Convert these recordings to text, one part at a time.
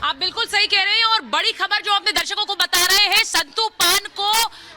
आप बिल्कुल सही कह रहे हैं और बड़ी खबर जो अपने दर्शकों को बता रहे हैं, संतू पान को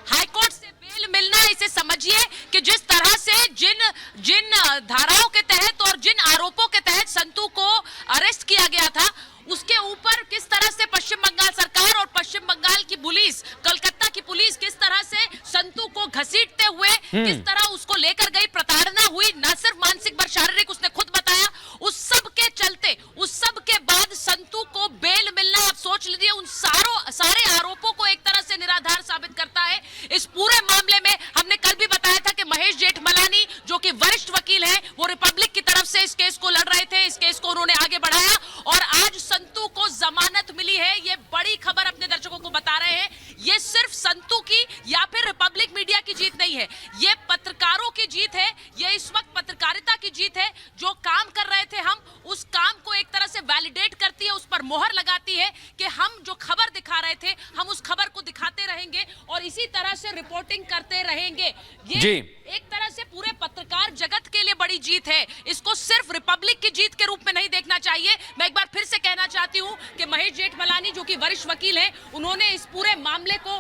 हाईकोर्ट से बेल मिलना, इसे समझिए कि जिस तरह से जिन जिन धाराओं के तहत और जिन आरोपों के तहत संतू को अरेस्ट किया गया था, उसके ऊपर किस तरह से पश्चिम बंगाल सरकार और पश्चिम बंगाल की पुलिस, कलकत्ता की पुलिस किस तरह से संतू को घसीटते हुए किस तरह उसको लेकर गई, प्रताड़ना हुई, न सिर्फ मानसिक पर शारीरिक, उसने खुद बताया। उस सब के चलते, उस सब के बाद संतू को बेल मिलना, आप सोच लीजिए, उन सारे आरोपों को एक तरह से निराधार साबित करता है। इस पूरे मामले में हमने कल भी बताया था कि महेश जेठमलानी जो कि वरिष्ठ वकील हैं, वो रिपब्लिक की तरफ से इस केस को लड़ रहे थे, इस केस को उन्होंने आगे बढ़ाया और आज संतू को जमानत मिली है। ये बड़ी खबर अपने दर्शकों को बता रहे हैं। ये सिर्फ संतू की या फिर रिपब्लिक मीडिया की जीत नहीं है, ये पत्रकारों की जीत है, ये इस वक्त पत्रकारिता की जीत है। जो काम कर रहे थे हम, उस काम को एक तरह से वैलिडेट करती है, उस पर मोहर लगाती है कि हम जो खबर दिखा रहे थे, हम उस खबर को दिखाते रहेंगे और इसी तरह से रिपोर्टिंग करते रहेंगे। ये एक तरह से पूरे पत्रकार जगत के लिए बड़ी जीत है। इसको सिर्फ रिपब्लिक की जीत के रूप में नहीं देखना चाहिए। मैं एक बार फिर से कहना चाहती हूं कि महेश जेठमलानी जो कि वरिष्ठ वकील हैं, उन्होंने इस पूरे मामले को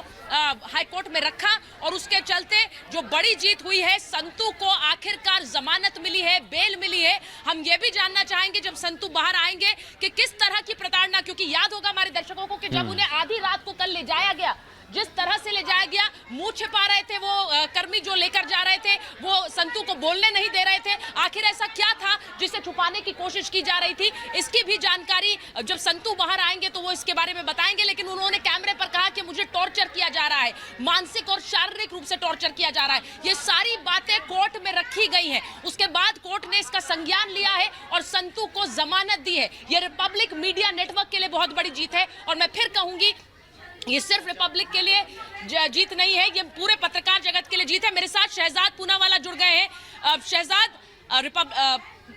हाईकोर्ट में रखा और उसके चलते जो बड़ी जीत हुई है, संतू को आखिरकार जमानत मिली है, बेल मिली है। हम ये भी जानना चाहेंगे जब संतू बाहर आएंगे कि किस तरह की प्रताड़ना, क्योंकि याद होगा हमारे दर्शकों को कि जब उन्हें आधी रात को कल ले जाया गया, जिस तरह से ले जाया गया, मुंह छिपा रहे थे वो कर्मी जो लेकर जा रहे थे, वो संतू को बोलने नहीं दे रहे थे। आखिर ऐसा क्या था जिसे छुपाने की कोशिश की जा रही थी, इसकी भी जानकारी जब संतू बाहर आएंगे तो वो इसके बारे में बताएंगे। लेकिन उन्होंने कैमरे पर कहा कि मुझे टॉर्चर किया जा रहा है, मानसिक और शारीरिक रूप से टॉर्चर किया जा रहा है। ये सारी बातें कोर्ट में रखी गई हैं। उसके बाद कोर्ट ने इसका संज्ञान लिया है और संतू को जमानत दी है। ये रिपब्लिक मीडिया नेटवर्क के लिए बहुत बड़ी जीत है और मैं फिर कहूंगी, ये सिर्फ रिपब्लिक के लिए जीत नहीं है, ये पूरे पत्रकार जगत के लिए जीत है। मेरे साथ शहजाद पूनावाला जुड़ गए हैं। शहजाद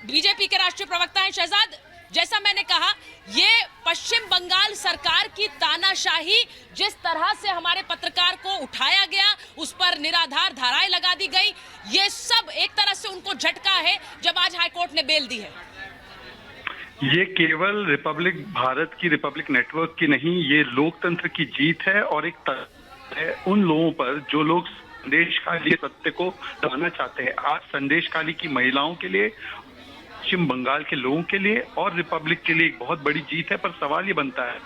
बीजेपी के राष्ट्रीय प्रवक्ता हैं। शहजाद, जैसा मैंने कहा, ये पश्चिम बंगाल सरकार की तानाशाही, जिस तरह से हमारे पत्रकार को उठाया गया, उस पर निराधार धाराएं लगा दी गई, ये सब एक तरह से उनको झटका है जब आज हाईकोर्ट ने बेल दी है। ये केवल रिपब्लिक भारत की, रिपब्लिक नेटवर्क की नहीं, ये लोकतंत्र की जीत है और एक है उन लोगों पर जो लोग संदेशखाली सत्य को दबाना चाहते हैं। आज संदेशखाली की महिलाओं के लिए, पश्चिम बंगाल के लोगों के लिए और रिपब्लिक के लिए एक बहुत बड़ी जीत है। पर सवाल ये बनता है,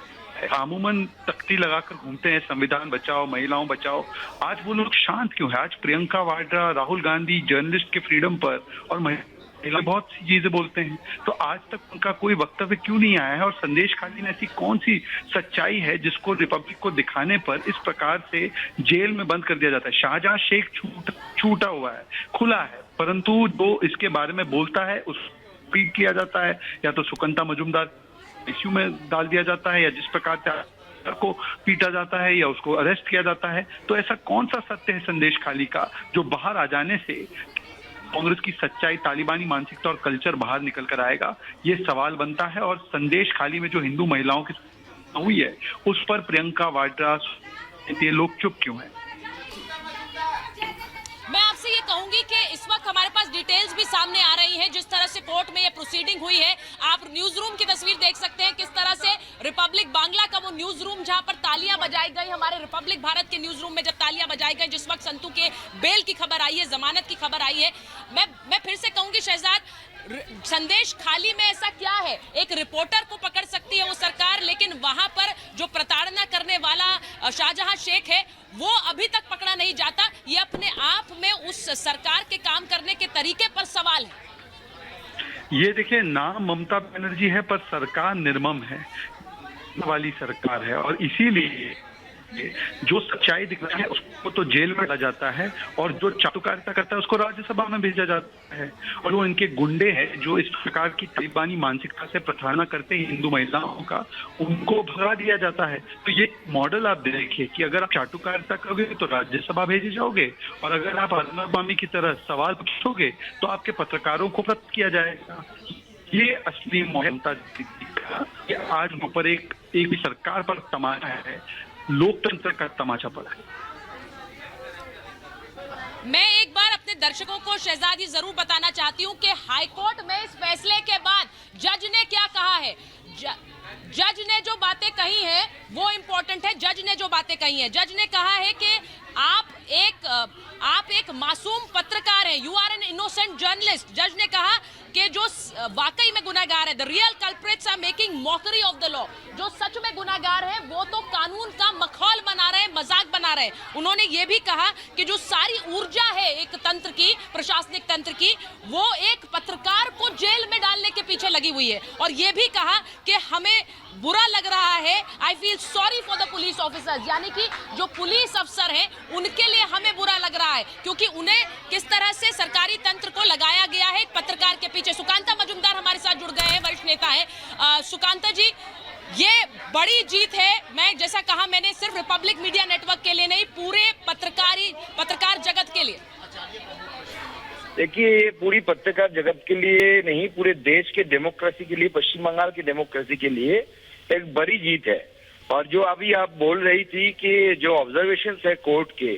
अमूमन तख्ती लगाकर घूमते हैं संविधान बचाओ, महिलाओं बचाओ, आज वो लोग शांत क्यों है? आज प्रियंका वाड्रा, राहुल गांधी जर्नलिस्ट के फ्रीडम पर और बहुत सी चीजें बोलते हैं, तो आज तक उनका कोई वक्तव्य क्यों नहीं आया है? और संदेशखाली में ऐसी कौन सी सच्चाई है जिसको रिपब्लिक को दिखाने पर इस प्रकार से जेल में बंद कर दिया जाता है? शाहजहां शेख छूटा हुआ है, खुला है, परंतु जो इसके बारे में बोलता है उस पीट किया जाता है, या तो सुकंता मजूमदार इश्यू में डाल दिया जाता है, या जिस प्रकार से को पीटा जाता है या उसको अरेस्ट किया जाता है। तो ऐसा कौन सा सत्य है संदेशखाली का जो बाहर आ जाने से कांग्रेस की सच्चाई, तालिबानी मानसिकता और कल्चर बाहर निकल कर आएगा? ये सवाल बनता है। और संदेशखाली में जो हिंदू महिलाओं की हुई है, उस पर प्रियंका वाड्रा, ये लोग चुप क्यों हैं? मैं आपसे ये कहूंगी कि इस वक्त हमारे पास डिटेल्स भी सामने आ रही हैं, जिस तरह से कोर्ट में ये प्रोसीडिंग हुई है। आप न्यूज रूम की तस्वीर देख सकते हैं, किस तरह से रिपब्लिक बांग्ला का वो न्यूज रूम जहां पर तालियां बजाई गई, हमारे रिपब्लिक भारत के न्यूज रूम में जब तालियां बजाई गई जिस वक्त संतू के बेल की खबर आई है, जमानत की खबर आई है। मैं फिर से कहूंगी शहजाद, संदेशखाली में ऐसा क्या है? एक रिपोर्टर को पकड़ सकती है वो सरकार, लेकिन वहां पर जो प्रताड़ना करने वाला शाहजहां शेख है, वो अभी तक पकड़ा नहीं जाता। ये अपने आप में उस सरकार के काम करने के तरीके पर सवाल है। ये देखिए, नाम ममता बनर्जी है पर सरकार निर्मम है वाली सरकार है, और इसीलिए जो सच्चाई दिखता है उसको तो जेल में डाला जाता है और जो चाटुकारिता करता है उसको राज्यसभा में भेजा जाता है। और वो इनके गुंडे हैं जो इस प्रकार की तालिबानी मानसिकता से प्रताड़ना करते हैं हिंदू महिलाओं का, उनको भगा दिया जाता है। तो ये मॉडल आप देखिए कि अगर आप चाटुकारिता करोगे तो राज्यसभा भेजे जाओगे, और अगर आप अर्नब की तरह सवाल पूछोगे तो आपके पत्रकारों को रद्द किया जाएगा। ये असली ममता ये आज ऊपर एक भी सरकार पर तमाचा है, लोकतंत्र का तमाचा पड़ा है। मैं एक बार अपने दर्शकों को शहजाद ये जरूर बताना चाहती हूँ कि हाईकोर्ट में इस फैसले के बाद जज ने क्या कहा है। जज ने जो बातें कही है वो इंपॉर्टेंट है। जज ने जो बातें कही है, जज ने कहा है कि आप एक मासूम पत्रकार हैं, you are an innocent journalist. जज ने कहा कि जो वाकई में गुनाहगार है, the real culprits are making mockery of the law, जो सच में गुनाहगार है वो तो कानून का मखौल बना रहे हैं, मजाक बना रहे हैं। उन्होंने ये भी कहा कि जो सारी ऊर्जा है एक तंत्र की, प्रशासनिक तंत्र की, वो एक पत्रकार को जेल में डालने के पीछे लगी हुई है। और ये भी कहा कि हमें बुरा लग रहा है, I feel sorry for the police officers, यानी कि जो पुलिस अफसर हैं उनके लिए हमें बुरा लग रहा है, क्योंकि उन्हें किस तरह से सरकारी तंत्र को लगाया गया है एक पत्रकार के पीछे। सुकांता मजुमदार हमारे साथ जुड़ गए हैं, वरिष्ठ नेता है। सुकांता जी, ये बड़ी जीत है। मैं जैसा कहा मैंने, सिर्फ रिपब्लिक मीडिया नेटवर्क के लिए नहीं, पूरे पत्रकार जगत के लिए। देखिए, ये पूरी पत्रकार जगत के लिए नहीं, पूरे देश के डेमोक्रेसी के लिए, पश्चिम बंगाल की डेमोक्रेसी के लिए एक बड़ी जीत है। और जो अभी आप बोल रही थी कि जो ऑब्जर्वेशन है कोर्ट के,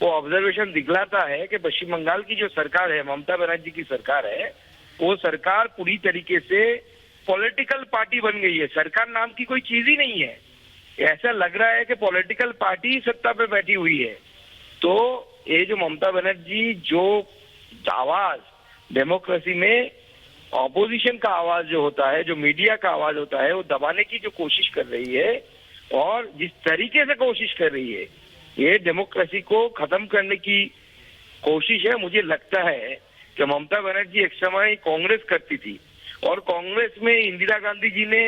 वो ऑब्जर्वेशन दिखलाता है कि पश्चिम बंगाल की जो सरकार है, ममता बनर्जी की सरकार है, वो सरकार पूरी तरीके से पॉलिटिकल पार्टी बन गई है। सरकार नाम की कोई चीज ही नहीं है। ऐसा लग रहा है कि पॉलिटिकल पार्टी सत्ता पे बैठी हुई है। तो ये जो ममता बनर्जी जो आवाज डेमोक्रेसी में ऑपोजिशन का आवाज जो होता है, जो मीडिया का आवाज होता है, वो दबाने की जो कोशिश कर रही है और जिस तरीके से कोशिश कर रही है, ये डेमोक्रेसी को खत्म करने की कोशिश है। मुझे लगता है कि ममता बनर्जी एक समय कांग्रेस करती थी और कांग्रेस में इंदिरा गांधी जी ने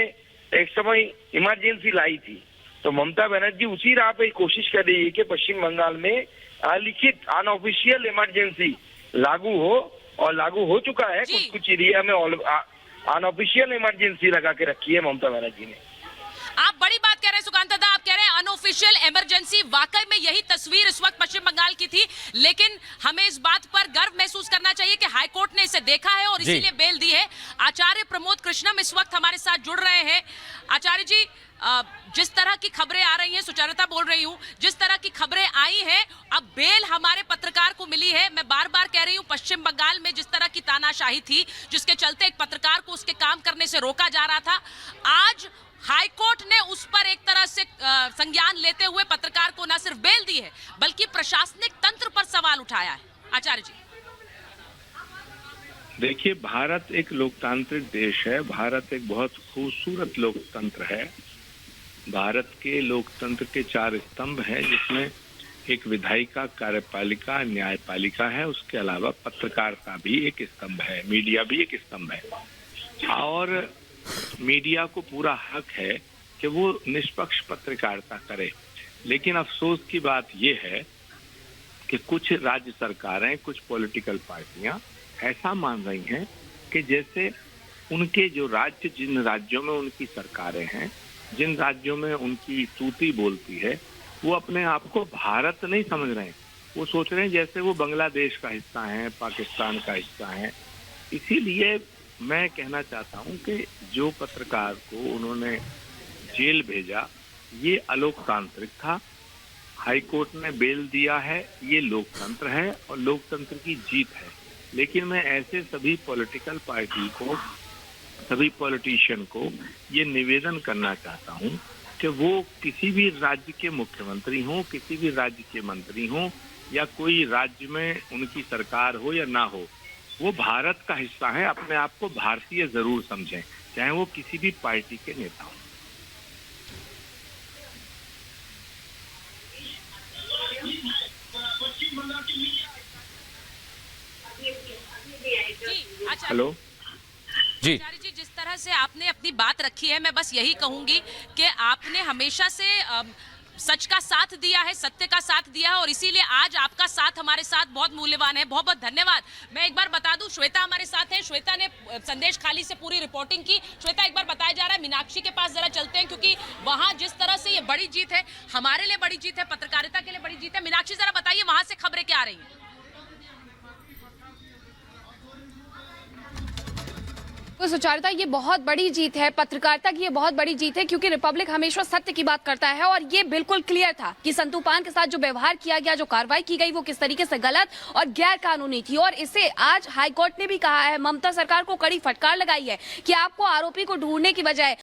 एक समय इमरजेंसी लाई थी। तो ममता बनर्जी उसी राह पे कोशिश कर रही है कि पश्चिम बंगाल में अलिखित अनऑफिशियल इमरजेंसी लागू हो, और लागू हो चुका है। कुछ एरिया में अनऑफिशियल इमरजेंसी लगा के रखी है ममता बनर्जी ने। आप बड़ी बात कह रहे हैं सुकांता दा, आप कह रहे हैं अनऑफिशियल इमरजेंसी। वाकई में यही तस्वीर इस वक्त पश्चिम बंगाल की थी, लेकिन हमें इस बात पर गर्व महसूस करना चाहिए कि हाईकोर्ट ने इसे देखा है और इसीलिए बेल दी है। आचार्य प्रमोद कृष्णम इस वक्त हमारे साथ जुड़ रहे हैं। आचार्य जी, जिस तरह की खबरें आ रही हैं, सुचरिता बोल रही हूं, जिस तरह की खबरें आई हैं, अब बेल हमारे पत्रकार को मिली है। मैं बार बार कह रही हूं, पश्चिम बंगाल में जिस तरह की तानाशाही थी, जिसके चलते एक पत्रकार को उसके काम करने से रोका जा रहा था, आज हाईकोर्ट ने उस पर एक तरह से संज्ञान लेते हुए पत्रकार को न सिर्फ बेल दी है, बल्कि प्रशासनिक तंत्र पर सवाल उठाया है। आचार्य जी, देखिए, भारत एक लोकतांत्रिक देश है। भारत एक बहुत खूबसूरत लोकतंत्र है। भारत के लोकतंत्र के 4 स्तंभ हैं, जिसमें एक विधायिका, कार्यपालिका, न्यायपालिका है। उसके अलावा पत्रकारिता भी एक स्तंभ है, मीडिया भी एक स्तंभ है। और मीडिया को पूरा हक है कि वो निष्पक्ष पत्रकारिता करे। लेकिन अफसोस की बात यह है कि कुछ राज्य सरकारें, कुछ पॉलिटिकल पार्टियां ऐसा मान रही हैं कि जैसे उनके जो राज्य, जिन राज्यों में उनकी सरकारें हैं, जिन राज्यों में उनकी तूती बोलती है, वो अपने आप को भारत नहीं समझ रहे हैं। वो सोच रहे हैं जैसे वो बांग्लादेश का हिस्सा हैं, पाकिस्तान का हिस्सा हैं। इसीलिए मैं कहना चाहता हूं कि जो पत्रकार को उन्होंने जेल भेजा, ये अलोकतांत्रिक था। हाईकोर्ट ने बेल दिया है, ये लोकतंत्र है और लोकतंत्र की जीत है। लेकिन मैं ऐसे सभी पॉलिटिकल पार्टी को, सभी पॉलिटिशियन को ये निवेदन करना चाहता हूं कि वो किसी भी राज्य के मुख्यमंत्री हों, किसी भी राज्य के मंत्री हों, या कोई राज्य में उनकी सरकार हो या ना हो, वो भारत का हिस्सा है। अपने आप को भारतीय जरूर समझें, चाहे वो किसी भी पार्टी के नेता हों। हेलो जी, आचार्य जी, जिस तरह से आपने अपनी बात रखी है, मैं बस यही कहूंगी कि आपने हमेशा से सच का साथ दिया है, सत्य का साथ दिया है, और इसीलिए आज आपका साथ हमारे साथ बहुत मूल्यवान है। बहुत बहुत धन्यवाद। मैं एक बार बता दूं, श्वेता हमारे साथ है। श्वेता ने संदेश खाली से पूरी रिपोर्टिंग की। श्वेता, एक बार बताया जा रहा है, मीनाक्षी के पास जरा चलते हैं, क्योंकि वहां जिस तरह से ये बड़ी जीत है, हमारे लिए बड़ी जीत है, पत्रकारिता के लिए बड़ी जीत है। मीनाक्षी, जरा बताइए वहां से खबरें क्या आ रही हैं? तो सुचारिता, ये बहुत बड़ी जीत है, पत्रकारिता की ये बहुत बड़ी जीत है, क्योंकि रिपब्लिक हमेशा सत्य की बात करता है और ये बिल्कुल क्लियर था कि संतू पान के साथ जो व्यवहार किया गया, जो कार्रवाई की गई, वो किस तरीके से गलत और गैर कानूनी थी। और इसे आज हाईकोर्ट ने भी कहा है, ममता सरकार को कड़ी फटकार लगाई है कि आपको आरोपी को ढूंढने की बजाय